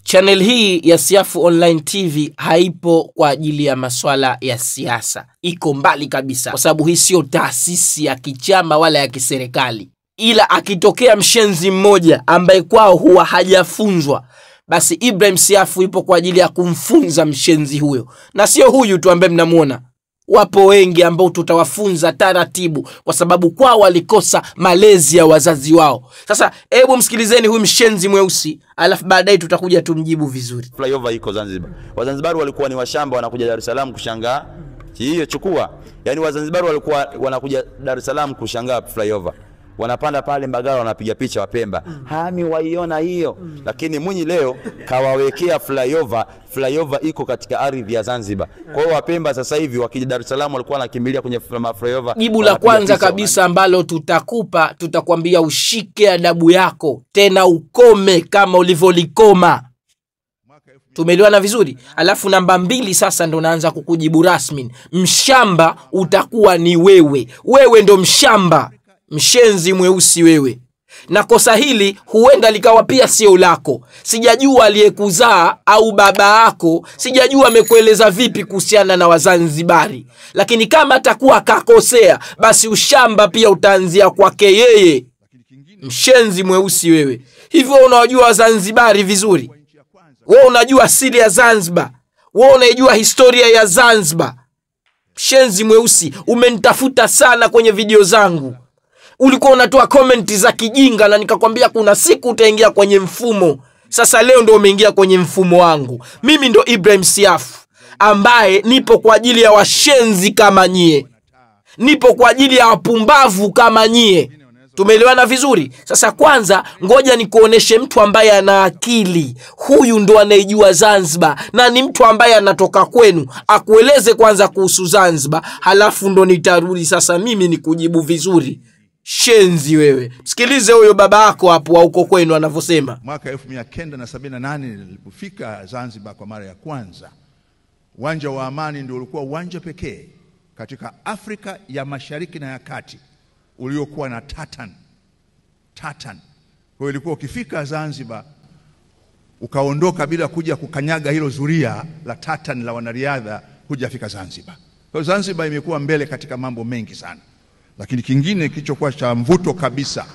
Channel hii ya Siafu Online TV haipo kwa ajili ya maswala ya siasa. Iko mbali kabisa, kwa sababu hii sio taasisi ya kichama wala ya kiserikali. Ila akitokea mshenzi mmoja ambaye kwao huwa hajafunzwa, basi Ibrahim Siafu ipo kwa ajili ya kumfunza mshenzi huyo. Na sio huyu tu ambaye mnamuona. Wapo wengi ambao tutawafunza taratibu, kwa sababu kwao walikosa malezi ya wazazi wao. Sasa hebu msikilizeni huyu mshenzi mweusi, alafu baadaye tutakuja tumjibu vizuri. Flyover iko Zanzibar. Wazanzibari walikuwa ni washamba, wanakuja Dar es Salaam kushangaa. Hiyo chukua. Yaani Wazanzibari walikuwa wanakuja Dar es Salaam kushangaa flyover. Wanapanda pale Mbagala wanapiga picha Wapemba. Hami waiona hiyo. Lakini Mwinyi leo kawawekea flyover. Flyover iko katika ardhi ya Zanzibar. Kwa hiyo Wapemba sasa hivi wakija Dar es Salaam walikuwa wanakimbilia kwenye flyover. Jibu la kwanza kabisa ambalo tutakwambia ushike adabu yako, tena ukome kama ulivyolikoma. Tumeelewana vizuri? Alafu namba 2 sasa ndo naanza kukujibu rasmi. Mshamba utakuwa ni wewe. Wewe ndo mshamba. Mshenzi mweusi wewe. Na kosa hili huenda likawa pia sio lako. Sijajua aliyekuzaa au baba yako, sijajua amekueleza vipi kuhusiana na Wazanzibari. Lakini kama atakuwa kakosea, basi ushamba pia utaanzia kwake yeye. Mshenzi mweusi wewe. Hivyo unajua Wazanzibari vizuri? Wewe unajua asili ya Zanzibar? Wewe unajua historia ya Zanzibar? Mshenzi mweusi, umenitafuta sana kwenye video zangu. Ulikuwa unatoa comment za kijinga na nikakwambia kuna siku utaingia kwenye mfumo. Sasa leo ndo umeingia kwenye mfumo wangu. Mimi ndo Ibrahim Siafu, ambaye nipo kwa ajili ya washenzi kama nyie. Nipo kwa ajili ya wapumbavu kama nyie. Tumeelewana vizuri? Sasa kwanza ngoja nikuoneshe mtu ambaye ana akili. Huyu ndo anayejua Zanzibar na ni mtu ambaye anatoka kwenu. Akueleze kwanza kuhusu Zanzibar, halafu ndo nitarudi sasa mimi nikujibu vizuri. Shenzi wewe. Sikilize huyo baba yako hapo huko kwenu anavyosema. Mwaka 1978 nilipofika Zanzibar kwa mara ya kwanza, uwanja wa Amani ndio ulikuwa uwanja pekee katika Afrika ya Mashariki na ya Kati uliokuwa na tartan. Kwa hiyo ilikuwa ukifika Zanzibar ukaondoka bila kuja kukanyaga hilo zuria la tartan la wanariadha, hujafika Zanzibar. Kwa hiyo Zanzibar imekuwa mbele katika mambo mengi sana. Lakini kingine kilichokuwa cha mvuto kabisa,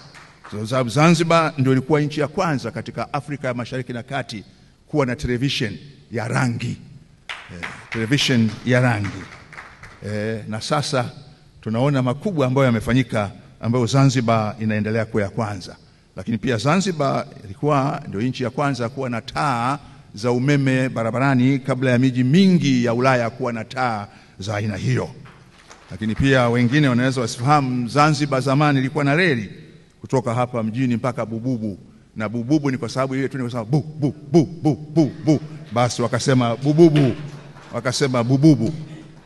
Zanzibar ndio ilikuwa nchi ya kwanza katika Afrika ya Mashariki na Kati kuwa na television ya rangi. Television ya rangi. Na sasa tunaona makubwa ambayo yamefanyika, ambayo Zanzibar inaendelea kuwa ya kwanza. Lakini pia Zanzibar ilikuwa ndio nchi ya kwanza kuwa na taa za umeme barabarani kabla ya miji mingi ya Ulaya kuwa na taa za aina hiyo. Lakini pia wengine wanaweza wasifahamu, Zanzibar zamani ilikuwa na reli kutoka hapa mjini mpaka Bububu. Na Bububu ni kwa sababu ile tu ni kwa sababu bu bu bu bu bu, basi wakasema Bububu, wakasema Bububu.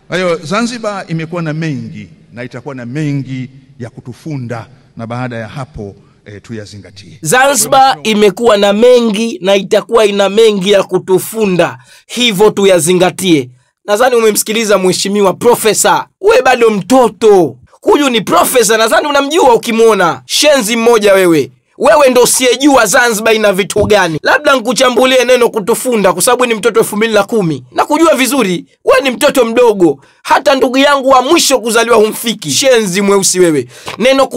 Kwa hiyo Zanzibar imekuwa na mengi na itakuwa na mengi ya kutufunda, na baada ya hapo tuyazingatie. Zanzibar imekuwa na mengi na itakuwa ina mengi ya kutufunda, hivyo tuyazingatie. Nadhani umemsikiliza mheshimiwa profesa. Wewe bado mtoto. Huyu ni profesa, nadhani unamjua ukimuona. Shenzi mmoja wewe. Wewe ndo usiyejua Zanzibar ina vitu gani. Labda nikuchambulie neno kutufunda kwa sababu ni mtoto 2010. Na kujua vizuri, wewe ni mtoto mdogo. Hata ndugu yangu wa mwisho kuzaliwa humfiki. Shenzi mweusi wewe. Neno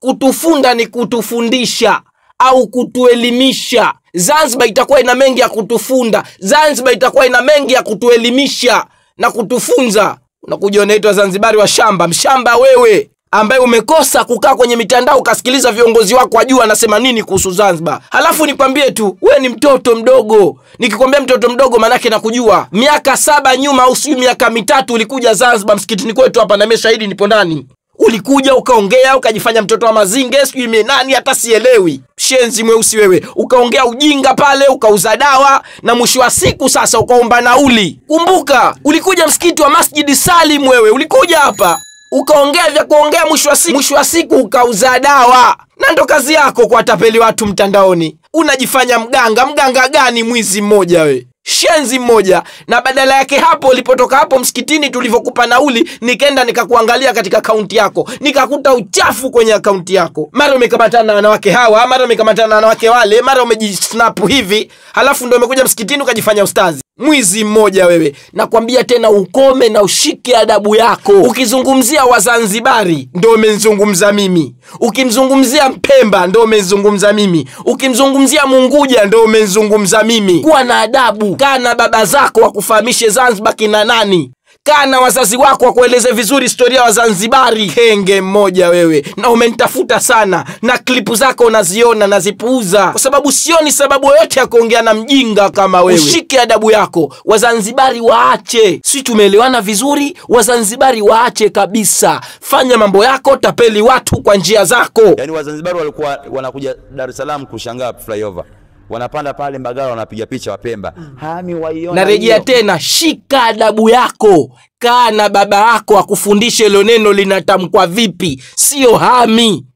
kutufunda ni kutufundisha au kutuelimisha. Zanzibar itakuwa ina mengi ya kutufunda. Zanzibar itakuwa ina mengi ya kutuelimisha na kutufunza. Unakuja unaitwa Zanzibari wa shamba. Mshamba wewe, ambaye umekosa kukaa kwenye mitandao ukasikiliza viongozi wako wajua anasema nini kuhusu Zanzibar. Halafu nikwambie tu, wewe ni mtoto mdogo. Nikikwambia mtoto mdogo manake nakujua. Miaka 7 nyuma au sio miaka 3 ulikuja Zanzibar msikitini kwetu hapa na mimi shahidi nipo ndani. Ulikuja ukaongea ukajifanya mtoto wa mazinge, sijui mimi nani hata sielewi. Shenzi mweusi wewe. Ukaongea ujinga pale, ukauza dawa, na mwisho wa siku sasa ukaomba nauli. Kumbuka, ulikuja msikiti wa Masjid Salim wewe. Ulikuja hapa ukaongea vya kuongea, mwisho wa siku ukauza dawa. Na ndo kazi yako kuwatapeli watu mtandaoni. Unajifanya mganga. Mganga gani mwizi mmoja wewe? Shenzi mmoja. Na badala yake hapo, ulipotoka hapo msikitini tulivyokupa nauli, nikaenda nikakuangalia katika akaunti yako, nikakuta uchafu kwenye akaunti yako. Mara umekamatana na wanawake hawa, mara umekamatana na wanawake wale, mara umejisnap hivi, halafu ndio umekuja msikitini ukajifanya ustazi. Mwizi mmoja wewe. Nakwambia tena ukome na ushike adabu yako. Ukizungumzia Wazanzibari ndio umezungumza mimi. Ukimzungumzia Mpemba ndio umezungumza mimi. Ukimzungumzia Munguja ndio umezungumza mimi. Kuwa na adabu. Kaa na baba zako wakufahamishe Zanzibar kina nani. Kaa na wazazi wako wakueleze vizuri historia wa Zanzibari. Kenge mmoja wewe. Na umenitafuta sana, na klipu zako unaziona nazipuuza, kwa sababu sioni sababu yoyote ya kuongea na mjinga kama wewe. Ushike adabu yako. Wazanzibari waache. Si tumeelewana vizuri? Wazanzibari waache kabisa. Fanya mambo yako, tapeli watu kwa njia zako. Yani Wazanzibari walikuwa wanakuja Dar es Salaam kushangaa flyover, wanapanda pale Mbagala wanapiga picha Wapemba. Hami waiona. Narejea tena, shika adabu yako. Kaa na baba yako akufundishe hilo neno linatamkwa vipi, sio hami.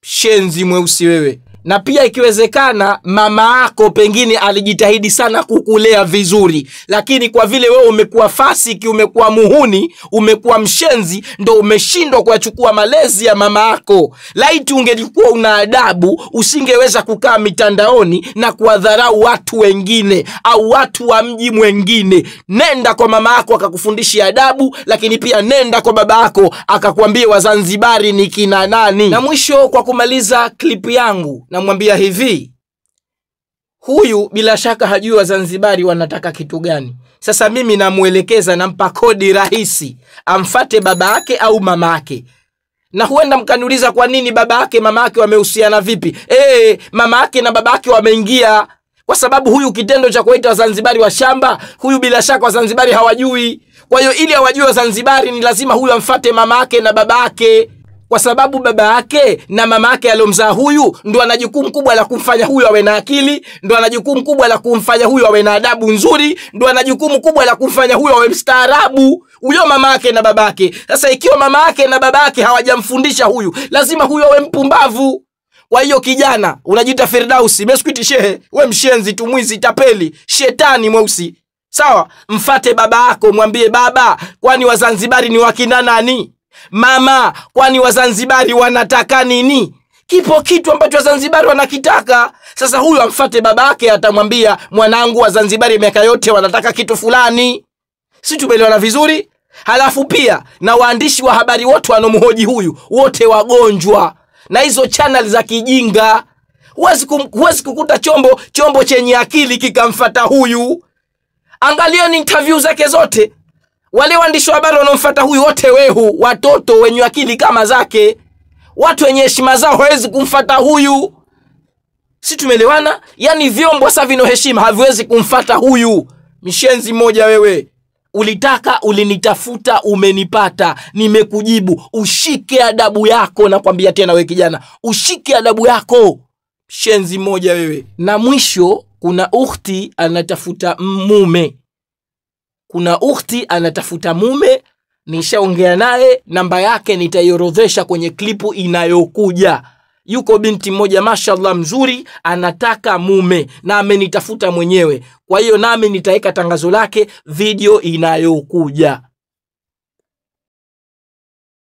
Shenzi mweusi wewe. Na pia ikiwezekana mama yako pengine alijitahidi sana kukulea vizuri, lakini kwa vile wewe umekuwa fasiki, umekuwa muhuni, umekuwa mshenzi, ndo umeshindwa kuchukua malezi ya mama yako. Laiti ungelikuwa una adabu, usingeweza kukaa mitandaoni na kuwadharau watu wengine au watu wa mji mwingine. Nenda kwa mama yako akakufundisha adabu, lakini pia nenda kwa baba yako akakwambie Wazanzibari ni kina nani. Na mwisho, kwa kumaliza klipu yangu, namwambia hivi, huyu bila shaka hajui Wazanzibari wanataka kitu gani. Sasa mimi namuelekeza, nampa kodi rahisi, amfate baba yake au mama yake. Na huenda mkaniuliza kwa nini baba yake mama yake wamehusiana vipi? Mama yake na baba yake wameingia, kwa sababu huyu kitendo cha kuita Wazanzibari wa shamba, huyu bila shaka Wazanzibari hawajui. Kwa hiyo ili hawajui Wazanzibari ni lazima huyu amfate mama yake na baba yake, kwa sababu baba yake na mama yake alomzaa huyu ndo ana jukumu kubwa la kumfanya huyu awe na akili, ndo ana jukumu kubwa la kumfanya huyu awe na adabu nzuri, ndo ana jukumu kubwa la kumfanya huyu awe mstaarabu, huyo mama yake na baba yake. Sasa ikiwa mama yake na baba yake hawajamfundisha huyu, lazima huyu awe mpumbavu. Kwa hiyo kijana, unajiita Firdausi, meskwiti shehe, we mshenzi tu, mwizi, tapeli, shetani mweusi. Sawa, mfate baba yako, mwambie baba, kwani Wazanzibari ni wakina nani? Mama, kwani Wazanzibari wanataka nini? Kipo kitu ambacho Wazanzibari wanakitaka. Sasa huyu amfate babake, atamwambia mwanangu, Wazanzibari miaka yote wanataka kitu fulani. Si tumeelewana vizuri? Halafu pia na waandishi wa habari wote wanomhoji huyu, wote wagonjwa na hizo channel za kijinga. Huwezi kukuta chombo chenye akili kikamfata huyu. Angalieni interview zake zote. Wale waandishi wa habari wanaomfuata huyu wote wehu, watoto wenye akili kama zake, watu wenye heshima zao hawezi kumfuata huyu. Si tumeelewana? Yani vyombo sasa vino heshima haviwezi kumfuata huyu. Mishenzi moja wewe. Ulitaka, ulinitafuta, umenipata, nimekujibu. Ushike adabu yako, nakwambia tena wewe kijana, ushike adabu yako. Shenzi moja wewe. Na mwisho, kuna ukhti anatafuta mume. Kuna ukhti anatafuta mume, nishaongea naye, namba yake nitaiorodhesha kwenye klipu inayokuja. Yuko binti mmoja mashallah mzuri, anataka mume na amenitafuta mwenyewe. Kwa hiyo nami nitaweka tangazo lake video inayokuja.